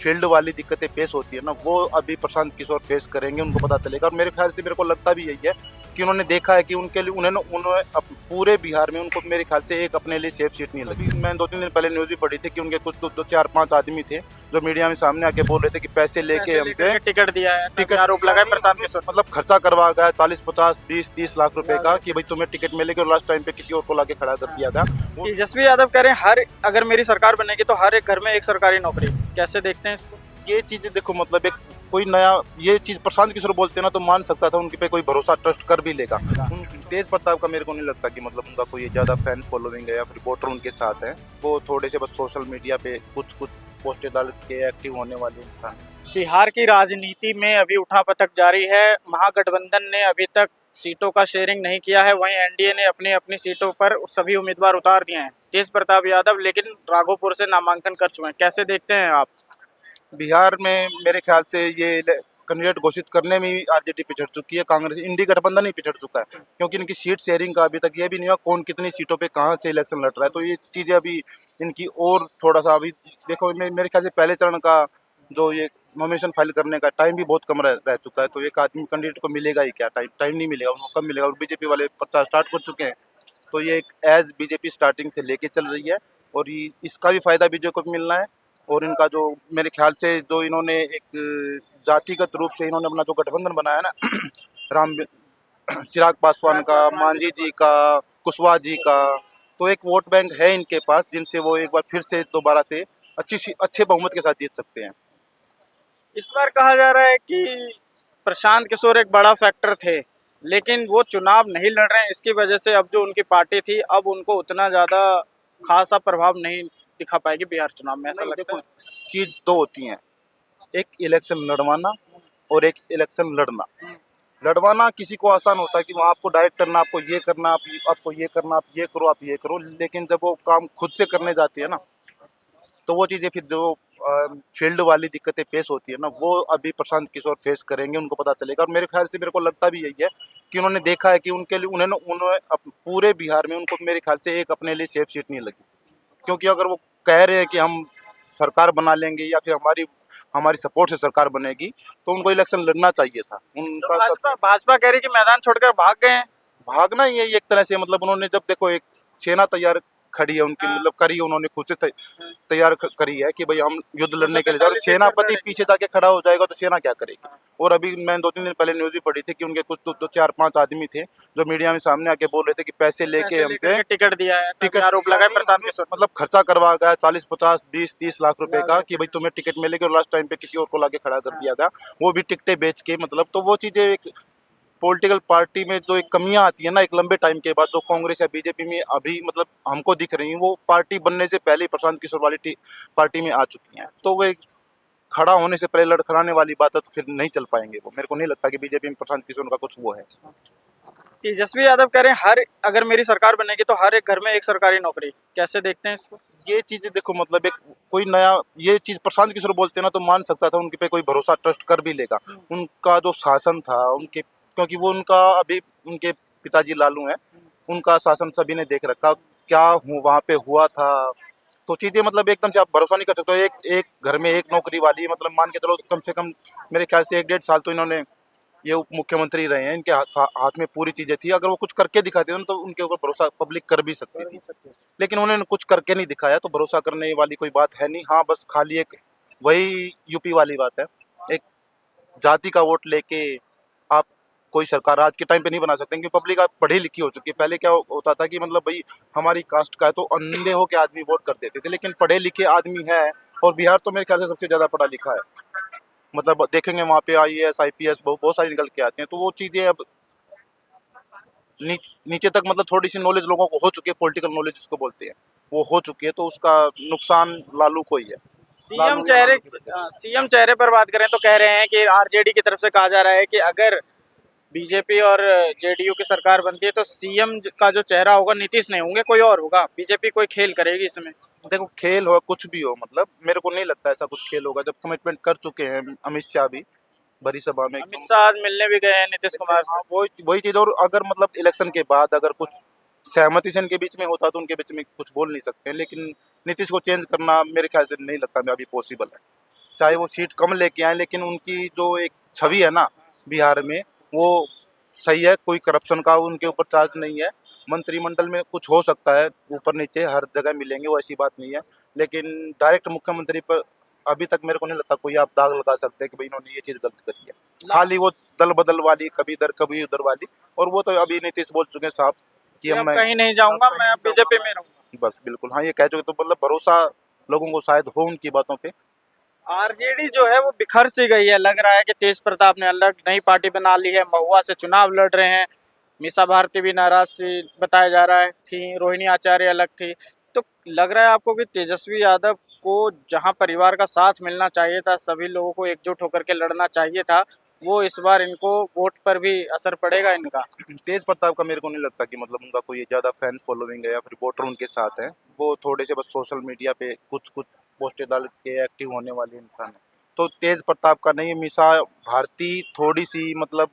Field वाली दिक्कतें पेश होती है ना, वो अभी प्रशांत किशोर फेस करेंगे, उनको पता चलेगा। और मेरे ख्याल से, मेरे को लगता भी यही है कि उन्होंने देखा है कि उनके लिए उन्होंने पूरे बिहार में उनको मेरे ख्याल से एक अपने लिए सेफ सीट नहीं लगी। मैं 2-3 दिन पहले न्यूज़ भी पढ़ी थी कि उनके कुछ दो 4-5 आदमी थे जो मीडिया में सामने आके बोल रहे थे कि पैसे लेके हमसे टिकट दिया है, ऐसा भी टिकट आरोप लगा है प्रशांत किशोर। मतलब खर्चा करवा गया 40-50 20-30 लाख रुपए का कि भाई तुम्हें टिकट मिलेगी, और लास्ट टाइम पे किसी और को लाके खड़ा कर दिया गया। तेजस्वी यादव कह रहे हैं हर अगर मेरी सरकार बनेगी तो हर एक घर में एक सरकारी नौकरी। कैसे देखते हैं इसको? ये चीजें देखो, मतलब एक कोई नया ये चीज प्रशांत किशोर बोलते ना तो मान सकता था, उनके पे कोई भरोसा ट्रस्ट कर भी लेगा। तेज प्रताप का मेरे को नहीं लगता कि मतलब उनका कोई ज्यादा फैन फॉलोइंग है या फिर वोटर उनके साथ है। वो थोड़े से बस सोशल मीडिया पे कुछ पोस्टें डाल के एक्टिव होने वाले इंसान। बिहार की राजनीति में अभी उठापटक जारी है। महागठबंधन ने अभी तक सीटों का शेयरिंग नहीं किया है, वहीं एनडीए ने अपनी अपनी सीटों पर सभी उम्मीदवार उतार दिए हैं। तेज प्रताप यादव लेकिन राघोपुर से नामांकन कर चुके हैं। कैसे देखते हैं आप? बिहार में मेरे ख्याल से ये कैंडिडेट घोषित करने में ही आरजेडी पिछड़ चुकी है, कांग्रेस इंडी गठबंधन ही पिछड़ चुका है, क्योंकि इनकी सीट शेयरिंग का अभी तक ये भी नहीं हुआ कौन कितनी सीटों पे कहाँ से इलेक्शन लड़ रहा है। तो ये चीज़ें अभी इनकी और थोड़ा सा अभी देखो, मेरे ख्याल से पहले चरण का जो ये नॉमिनेशन फाइल करने का टाइम भी बहुत कम रह चुका है। तो एक आदमी कैंडिडेट को मिलेगा ही क्या, टाइम नहीं मिलेगा उनको, कब मिलेगा। और बीजेपी वाले प्रचार स्टार्ट कर चुके हैं, तो ये एक एज बीजेपी स्टार्टिंग से लेके चल रही है, और इसका भी फायदा बीजेपी को मिलना है। और इनका जो मेरे ख्याल से जो इन्होंने एक जातिगत रूप से इन्होंने अपना जो गठबंधन बनाया ना राम चिराग पासवान का, मांझी जी का, कुशवाहा जी का, तो एक वोट बैंक है इनके पास जिनसे वो एक बार फिर से दोबारा से अच्छे बहुमत के साथ जीत सकते हैं। इस बार कहा जा रहा है कि प्रशांत किशोर एक बड़ा फैक्टर थे, लेकिन वो चुनाव नहीं लड़ रहे हैं। इसकी वजह से अब जो उनकी पार्टी थी अब उनको उतना ज़्यादा खासा प्रभाव नहीं दिखा पाएगी बिहार चुनाव में, ऐसा लगता है। चीज दो होती हैं, एक इलेक्शन लड़वाना और एक इलेक्शन लड़ना। लड़वाना किसी को आसान होता है कि वहाँ आपको डायरेक्ट करना, आपको ये करना, आपको ये करना, आप ये करो, आप ये करो। लेकिन जब वो काम खुद से करने जाती है ना, तो वो चीज़ें फिर जो फील्ड वाली दिक्कतें पेश होती है ना, वो अभी प्रशांत किशोर फेस करेंगे, उनको पता चलेगा। और मेरे ख्याल से, मेरे को लगता भी यही है कि उन्होंने देखा है कि उनके लिए उन्होंने पूरे बिहार में उनको मेरे ख्याल से एक अपने लिए सेफ सीट नहीं लगी। क्योंकि अगर वो कह रहे हैं कि हम सरकार बना लेंगे या फिर हमारी सपोर्ट से सरकार बनेगी, तो उनको इलेक्शन लड़ना चाहिए था। उनका भाजपा कह रही कि मैदान छोड़कर भाग गए हैं। भागना ही है एक तरह से, मतलब उन्होंने जब देखो एक सेना तैयार खड़ी है उनकी, मतलब करी है उन्होंने खुद से तैयार करी है कि भाई हम युद्ध लड़ने के लिए जा रहे हैं। सेनापति पीछे जाके खड़ा हो जाएगा तो सेना क्या करेगी। और अभी मैं 2-3 दिन पहले न्यूज़ भी पढ़ी थी कि उनके कुछ 4-5 आदमी थे जो मीडिया में सामने आके बोल रहे थे कि पैसे लेके हमसे टिकट दिया है, टिकट आरोप लगा है प्रशांत किशोर। मतलब खर्चा करवा गया 40-50 20-30 लाख रुपए का कि भाई तुम्हें टिकट मिलेगी, और लास्ट टाइम पे किसी और को लाके खड़ा कर दिया गया, वो भी टिकटें बेच के। मतलब तो वो चीजें एक पॉलिटिकल पार्टी में जो एक कमियां आती है ना एक लंबे टाइम के बाद, जो कांग्रेस या बीजेपी में अभी मतलब हमको दिख रही हैं, वो पार्टी बनने से पहले ही प्रशांत किशोर वाली पार्टी में आ चुकी हैं। तो वो एक खड़ा होने से पहले लड़खड़ाने वाली बात है, तो फिर नहीं चल पाएंगे वो। मेरे को नहीं लगता कि बीजेपी में प्रशांत किशोर का कुछ वो है। तेजस्वी यादव कह रहे हैं हर अगर मेरी सरकार बनेगी तो हर एक घर में एक सरकारी नौकरी। कैसे देखते हैं इसको? ये चीजें देखो, मतलब एक कोई नया ये चीज प्रशांत किशोर बोलते ना तो मान सकता था, उनके पे कोई भरोसा ट्रस्ट कर भी लेगा। उनका जो शासन था उनके, क्योंकि वो उनका अभी उनके पिताजी लालू हैं, उनका शासन सभी ने देख रखा क्या वहाँ पे हुआ था। तो चीजें मतलब एकदम से आप भरोसा नहीं कर सकते हो। एक एक घर में एक नौकरी वाली, मतलब मान के चलो कम से कम मेरे ख्याल से 1-1.5 साल तो इन्होंने ये उप मुख्यमंत्री रहे हैं, इनके हाथ में पूरी चीजें थी। अगर वो कुछ करके दिखाते थे तो उनके ऊपर भरोसा पब्लिक कर भी सकती थी, लेकिन उन्होंने कुछ करके नहीं दिखाया, तो भरोसा करने वाली कोई बात है नहीं। हाँ, बस खाली एक वही यूपी वाली बात है, एक जाति का वोट लेके आप कोई सरकार आज के टाइम पे नहीं बना सकते, क्योंकि पब्लिक आप पढ़ी लिखी हो चुकी है। पहले क्या होता था कि मतलब भाई हमारी कास्ट का है तो अंधे होके आदमी वोट कर देते थे, लेकिन पढ़े लिखे आदमी है। और बिहार तो मेरे ख्याल से सबसे ज्यादा पढ़ा लिखा है, मतलब देखेंगे वहाँ पे IAS IPS बहुत सारी निकल के आते हैं। तो वो चीजें अब नीचे तक मतलब थोड़ी सी नॉलेज लोगों को हो चुकी है, पॉलिटिकल नॉलेज जिसको बोलते हैं वो हो चुकी है, तो उसका नुकसान लालू को ही है। सीएम चेहरे पर बात करें तो कह रहे हैं कि आरजेडी की तरफ से कहा जा रहा है कि अगर बीजेपी और जेडीयू की सरकार बनती है तो सीएम का जो चेहरा होगा नीतीश नहीं होंगे, कोई और होगा। बीजेपी कोई खेल करेगी इसमें। देखो, खेल हो कुछ भी हो, मतलब मेरे को नहीं लगता ऐसा कुछ खेल होगा, जब कमिटमेंट कर चुके हैं अमित शाह भी बड़ी सभा में। अमित शाह आज मिलने भी गए हैं नीतीश कुमार से। वही चीज। और अगर मतलब इलेक्शन के बाद अगर कुछ सहमति से इनके बीच में होता तो उनके बीच में कुछ बोल नहीं सकते हैं, लेकिन नीतीश को चेंज करना मेरे ख्याल से नहीं लगता मैं अभी पॉसिबल है। चाहे वो सीट कम लेके आए, लेकिन उनकी जो एक छवि है ना बिहार में, वो सही है। कोई करप्शन का उनके ऊपर चार्ज नहीं है। मंत्रिमंडल में कुछ हो सकता है, ऊपर नीचे हर जगह मिलेंगे, वो ऐसी बात नहीं है। लेकिन डायरेक्ट मुख्यमंत्री पर अभी तक मेरे को नहीं लगता कोई आप दाग लगा सकते हैं कि भाई इन्होंने ये चीज़ गलत करी है। खाली वो दल बदल वाली, कभी इधर कभी उधर वाली, और वो तो अभी नीतीश बोल चुके हैं साहब कि अब अब मैं कहीं नहीं जाऊंगा, मैं अब बीजेपी में रहूंगा। बस बिल्कुल, हाँ ये कह चुके, तो मतलब भरोसा लोगों को शायद हो उनकी बातों पे। आरजेडी जो है वो बिखर सी गई है, लग रहा है कि तेज प्रताप ने अलग नई पार्टी बना ली है, महुआ से चुनाव लड़ रहे हैं। मीसा भारती भी नाराज सी बताया जा रहा है थी, रोहिणी आचार्य अलग थी। तो लग रहा है आपको कि तेजस्वी यादव को जहां परिवार का साथ मिलना चाहिए था, सभी लोगों को एकजुट होकर के लड़ना चाहिए था, वो इस बार इनको वोट पर भी असर पड़ेगा इनका? तेज प्रताप का मेरे को नहीं लगता कि मतलब उनका कोई ज्यादा फैन फॉलोइंग है या फिर वोटर उनके साथ है। वो थोड़े से बस सोशल मीडिया पे कुछ कुछ पोस्टें डाल के एक्टिव होने वाले इंसान है। तो तेज प्रताप का नहीं, मीसा भारती थोड़ी सी मतलब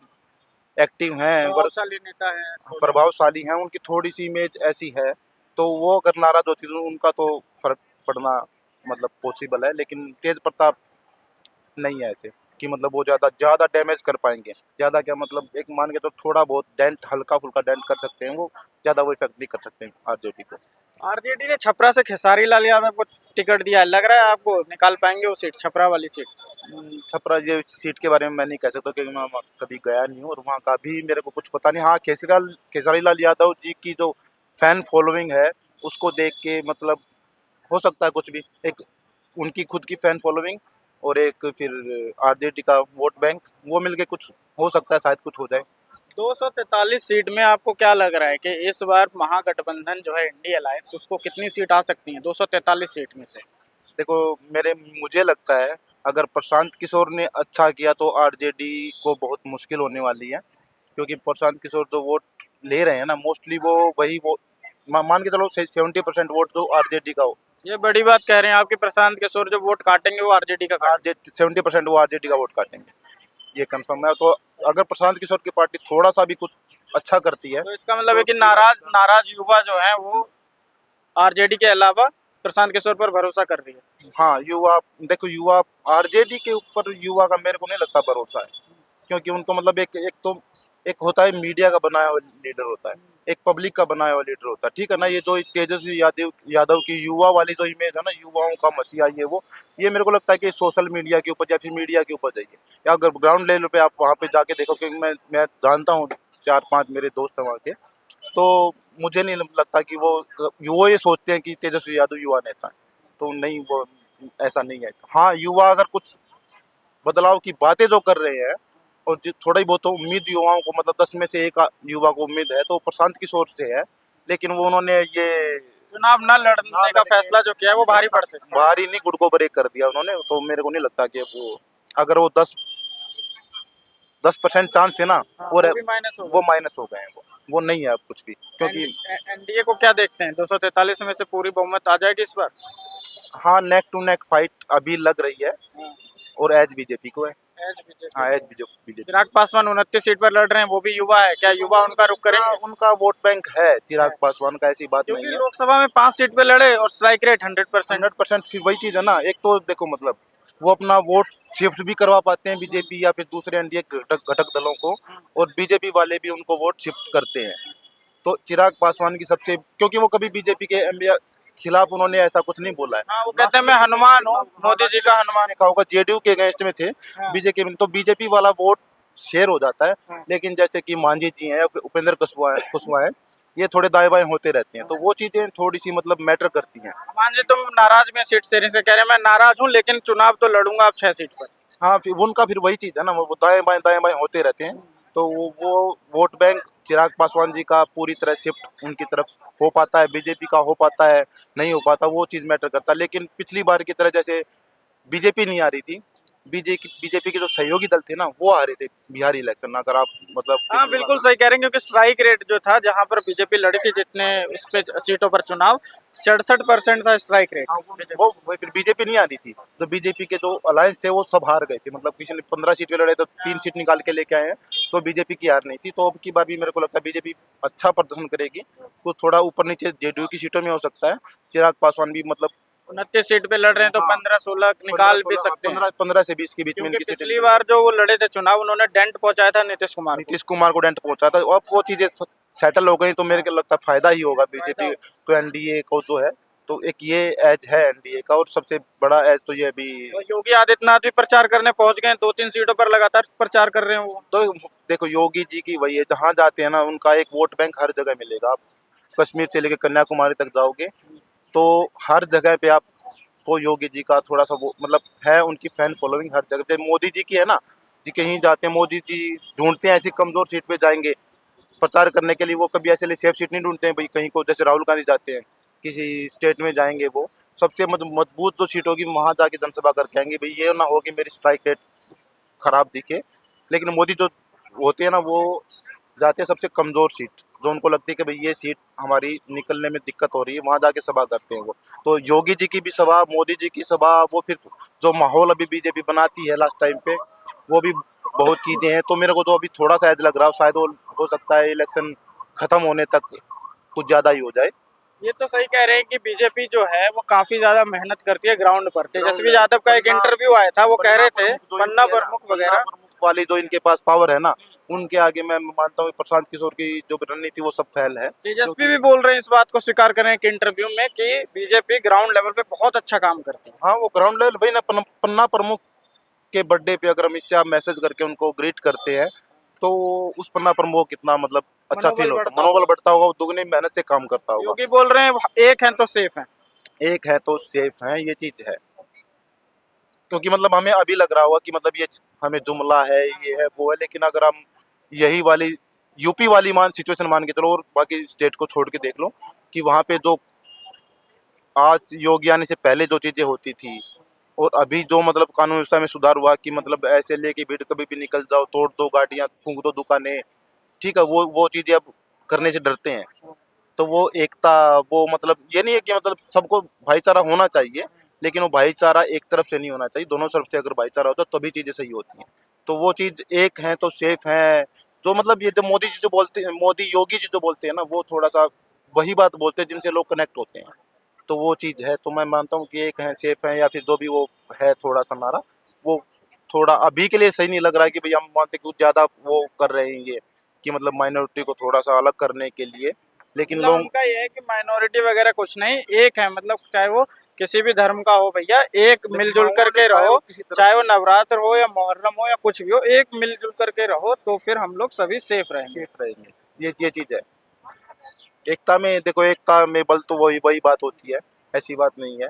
एक्टिव हैं, प्रभावशाली नेता है थोड़े। प्रभावशाली हैं, उनकी थोड़ी सी इमेज ऐसी है। तो वो अगर नाराज होती तो उनका तो फर्क पड़ना मतलब पॉसिबल है। लेकिन तेज प्रताप नहीं है ऐसे कि मतलब वो ज़्यादा ज़्यादा डैमेज कर पाएंगे। ज़्यादा क्या मतलब, एक मान के तो थोड़ा बहुत डेंट, हल्का फुल्का डेंट कर सकते हैं, वो ज़्यादा वो इफेक्ट नहीं कर सकते हैं आरजेडी को। आरजेडी ने छपरा से खेसारी लाल यादव को टिकट दिया है, लग रहा है आपको निकाल पाएंगे वो सीट, छपरा वाली सीट? छपरा ये सीट के बारे में मैं नहीं कह सकता क्योंकि मैं वहाँ कभी गया नहीं हूँ और वहाँ का भी मेरे को कुछ पता नहीं। हाँ, खेसारी लाल यादव जी की जो फैन फॉलोइंग है उसको देख के मतलब हो सकता है कुछ भी, एक उनकी खुद की फैन फॉलोइंग और एक फिर आरजेडी का वोट बैंक, वो मिलके कुछ हो सकता है, शायद कुछ हो जाए। 243 सीट में आपको क्या लग रहा है कि इस बार महागठबंधन जो है इंडिया अलायंस, उसको कितनी सीट आ सकती है 243 सीट में से? देखो, मुझे लगता है अगर प्रशांत किशोर ने अच्छा किया तो आरजेडी को बहुत मुश्किल होने वाली है। क्योंकि प्रशांत किशोर जो वोट ले रहे हैं ना, मोस्टली वो वही वो मान के चलो 70% वोट जो आरजेडी का हो। ये बड़ी बात कह रहे हैं आपके प्रशांत किशोर, जो वोट काटेंगे वो आरजेडी का काटेंगे। आरजेडी 70% वो आरजेडी का वोट काटेंगे, ये कंफर्म है। तो अगर प्रशांत किशोर की पार्टी थोड़ा सा भी कुछ अच्छा करती है तो इसका मतलब है कि नाराज नाराज युवा जो है वो आरजेडी के अलावा प्रशांत किशोर पर भरोसा कर रही है। हाँ, युवा देखो, युवा आरजेडी के ऊपर युवा का मेरे को नहीं लगता भरोसा है। क्योंकि उनको मतलब एक एक तो एक होता है मीडिया का बनाया हुआ लीडर होता है, एक पब्लिक का बनाया हुआ लीडर होता है, ठीक है ना। ये जो तेजस्वी यादव की युवा वाली जो इमेज है ना, युवाओं का मसीहा ये मेरे को लगता है कि सोशल मीडिया के ऊपर या फिर मीडिया के ऊपर जाइए, या अगर ग्राउंड लेवल पे आप वहाँ पे जाके देखो, क्योंकि मैं जानता हूँ 4-5 मेरे दोस्त हैं वहाँ के। तो मुझे नहीं लगता कि वो ये सोचते हैं कि तेजस्वी यादव युवा नेता है। तो नहीं, वो ऐसा नहीं है। हाँ, युवा अगर कुछ बदलाव की बातें जो कर रहे हैं और जो थोड़ा ही बहुत तो उम्मीद युवाओं को, मतलब 10 में से एक युवा को उम्मीद है तो प्रशांत किशोर से है। लेकिन वो उन्होंने ये चुनाव न लड़ने का फैसला जो किया है वो भारी पड़ सकता है। बाहर ही नहीं, गुड़ को ब्रेक कर दिया उन्होंने। तो मेरे को नहीं लगता कि वो, अगर वो 10% चांस थे ना, हाँ, वो वो भी माइनस वो होगा। माइनस हो गए हैं। वो नहीं है अब कुछ भी, क्योंकि एनडीए को क्या देखते हैं, 243 में से पूरी बहुमत आ जाएगी इस बार? हाँ, नेक टू नेक फाइट अभी लग रही है हाँ, और एज बीजेपी को है। एज बीजेपी हाँ, एज को। बीजेपी। चिराग पासवान 29 सीट पर लड़ रहे हैं, वो भी युवा है, क्या युवा उनका रुख करेंगे? उनका वोट बैंक है चिराग पासवान का, ऐसी बात क्योंकि नहीं है। लोकसभा में 5 सीट पे लड़े और स्ट्राइक रेट 100%। 100% फिर वही चीज़ है ना। एक तो देखो मतलब वो अपना वोट शिफ्ट भी करवा पाते हैं बीजेपी या फिर दूसरे एनडीए घटक घटक दलों को, और बीजेपी वाले भी उनको वोट शिफ्ट करते हैं। तो चिराग पासवान की सबसे, क्योंकि वो कभी बीजेपी के एमपी खिलाफ उन्होंने ऐसा कुछ नहीं बोला है। हाँ, वो कहते हैं मैं हनुमान हूँ, मोदी जी का हनुमान। देखा होगा जेडीयू के अगेंस्ट में थे, हाँ। बीजेपी में, तो बीजेपी वाला वोट शेयर हो जाता है। हाँ। लेकिन जैसे कि मांझी जी हैं, उपेंद्र कुशवाहा हैं, ये थोड़े दाएं बाएं होते रहते हैं, तो वो चीजें थोड़ी सी मतलब मैटर करती हैं। मान जी तुम नाराज में सीट शेयरिंग से, कह रहे हैं मैं नाराज हूँ लेकिन चुनाव तो लड़ूंगा अब 6 सीट पर। हाँ, फिर उनका फिर वही चीज है ना, वो दाएं बाएं होते रहते हैं। तो वो वोट बैंक चिराग पासवान जी का पूरी तरह शिफ्ट उनकी तरफ हो पाता है, बीजेपी का हो पाता है, नहीं हो पाता, वो चीज मैटर करता है। लेकिन पिछली बार की तरह जैसे बीजेपी नहीं आ रही थी, बीजेपी के जो सहयोगी दल थे ना, वो आ रहे थे बिहारी इलेक्शन, अगर आप मतलब। हाँ बिल्कुल सही कह रहे हैं, क्योंकि स्ट्राइक रेट जो था जहां पर बीजेपी लड़ी थी जितने उस पे सीटों पर चुनाव, 67% था स्ट्राइक रेट। हाँ, वो फिर बीजेपी नहीं आ रही थी, तो बीजेपी के जो अलायंस थे वो सब हार गए थे। मतलब पिछले 15 सीट पे लड़े तो 3 सीट निकाल के लेके आए हैं, तो बीजेपी की हार नहीं थी। तो अब की बार भी मेरे को लगता है बीजेपी अच्छा प्रदर्शन करेगी, कुछ थोड़ा ऊपर नीचे जेडीयू की सीटों में हो सकता है। चिराग पासवान भी मतलब 29 सीट पे लड़ रहे हैं तो हाँ। 15-16 निकाल भी सकते हैं, 15 से 20 के बीच में क्योंकि इनकी पिछली सीटें। बार जो वो लड़े थे चुनाव उन्होंने डेंट पहुंचाया था नीतीश कुमार को। नीतीश कुमार को डेंट पहुंचा था, अब वो चीजें सेटल हो गई तो मेरे को लगता है फायदा ही होगा फायदा बीजेपी होगा। को, एनडीए को जो है। तो एक ये एज है एनडीए का, और सबसे बड़ा एज तो ये अभी तो योगी आदित्यनाथ भी प्रचार करने पहुंच गए हैं, 2-3 सीटों पर लगातार प्रचार कर रहे हैं वो। तो देखो योगी जी की वही है, जहाँ जाते हैं ना उनका एक वोट बैंक हर जगह मिलेगा। आप कश्मीर से लेकर कन्याकुमारी तक जाओगे तो हर जगह पे आपको योगी जी का थोड़ा सा वो मतलब है, उनकी फैन फॉलोइंग हर जगह पे। मोदी जी की है ना, जी कहीं जाते हैं मोदी जी ढूंढते हैं ऐसी कमजोर सीट पे जाएंगे प्रचार करने के लिए। वो कभी ऐसे लिए सेफ सीट नहीं ढूंढते हैं भाई कहीं को, जैसे राहुल गांधी जाते हैं किसी स्टेट में जाएंगे, वो सबसे मजबूत जो सीट होगी वहां जाके जनसभा करके आएंगे। भाई ये ना हो कि मेरी स्ट्राइक रेट खराब दिखे। लेकिन मोदी जो होते हैं ना वो जाते हैं सबसे कमजोर सीट, जो उनको लगती है कि भाई ये सीट हमारी निकलने में दिक्कत हो रही है, वहां जाके सभा करते हैं वो। तो योगी जी की भी सभा, मोदी जी की सभा, वो फिर जो माहौल अभी बीजेपी बनाती है लास्ट टाइम पे, वो भी बहुत चीजें हैं। तो मेरे को तो अभी थोड़ा सा एज लग रहा है, शायद वो हो सकता है इलेक्शन खत्म होने तक कुछ ज्यादा ही हो जाए। ये तो सही कह रहे हैं कि बीजेपी जो है वो काफी ज्यादा मेहनत करती है ग्राउंड पर। तेजस्वी यादव का एक इंटरव्यू आया था, वो कह रहे थे पन्ना प्रमुख वगैरह वाली जो इनके पास पावर है ना, उनके आगे मैं मानता हूँ प्रशांत किशोर की जो रणनीति वो सब फैल है। तेजस्वी भी बोल रहे हैं, इस बात को स्वीकार कर रहे हैं कि इंटरव्यू में कि बीजेपी ग्राउंड लेवल पे बहुत अच्छा काम करती है। हाँ वो ग्राउंड लेवल भाई ना, पन्ना प्रमुख के बर्थडे पे अगर अमित शाह मैसेज करके उनको ग्रीट करते हैं तो उस पन्ना प्रमुख को कितना मतलब अच्छा मनोबल फील होता बढ़ता है, मनोबल बढ़ता होगा, वो दुगनी मेहनत से काम करता होगा। योगी बोल रहे हैं एक है तो सेफ है। एक है तो सेफ है, ये चीज है। क्योंकि मतलब हमें अभी लग रहा होगा कि मतलब ये हमें जुमला है, ये है वो है, लेकिन अगर हम यही वाली यूपी वाली सिचुएशन मान के चलो और बाकी स्टेट को छोड़ के देख लो कि वहाँ पे जो आज योगी आने से पहले जो चीजें होती थी और अभी जो मतलब कानून व्यवस्था में सुधार हुआ कि मतलब ऐसे लेके भीड़ कभी भी निकल जाओ, तोड़ दो गाड़ियां, फूंक दो दुकानें, ठीक है, वो चीजें अब करने से डरते हैं। तो वो एकता, वो मतलब ये नहीं है कि मतलब सबको भाईचारा होना चाहिए, लेकिन वो भाईचारा एक तरफ से नहीं होना चाहिए, दोनों तरफ से अगर भाईचारा होता है तभी चीजें सही होती हैं। तो वो चीज एक है तो सेफ है। जो मतलब ये जो मोदी जी जो बोलते हैं, मोदी योगी जी जो बोलते हैं ना, वो थोड़ा सा वही बात बोलते हैं जिनसे लोग कनेक्ट होते हैं। तो वो चीज है, तो मैं मानता हूँ कि एक है सेफ है, या फिर जो भी वो है थोड़ा सा नारा, वो थोड़ा अभी के लिए सही नहीं लग रहा है कि भाई हम मानते कुछ ज्यादा वो कर रहे हैं ये कि मतलब माइनॉरिटी को थोड़ा सा अलग करने के लिए। लेकिन मतलब लोग उनका ये है कि माइनॉरिटी वगैरह कुछ नहीं, एक है, मतलब चाहे वो किसी भी धर्म का हो भैया, एक मिलजुल करके रहो, चाहे वो नवरात्र हो या मुहर्रम हो या कुछ भी हो, एक मिलजुल करके रहो तो फिर हम लोग सभी सेफ रहेंगे। सेफ रहेंगे। ये चीज है। एकता में देखो, एकता में बल तो वही वही बात होती है, ऐसी बात नहीं है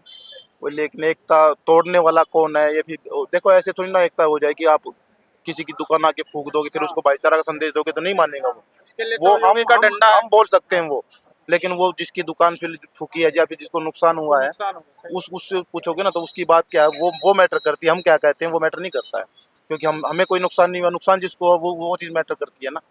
वो। लेकिन एकता तोड़ने वाला कौन है, ये भी देखो। ऐसे थोड़ी ना एकता हो जाएगी, आप किसी की दुकान आके फूक दोगे फिर हाँ। उसको भाईचारा का संदेश दोगे तो नहीं मानेगा वो। इसके लिए वो तो योगी का डंडा है। हम बोल सकते हैं वो, लेकिन वो जिसकी दुकान फिर फूकी है या फिर जिसको नुकसान हुआ है, नुकसान होगा, सही। उससे पूछोगे ना तो उसकी बात क्या है, वो मैटर करती है। हम क्या कहते हैं वो मैटर नहीं करता है, क्योंकि हम हमें कोई नुकसान नहीं हुआ, नुकसान जिसको हो वो चीज़ मैटर करती है ना।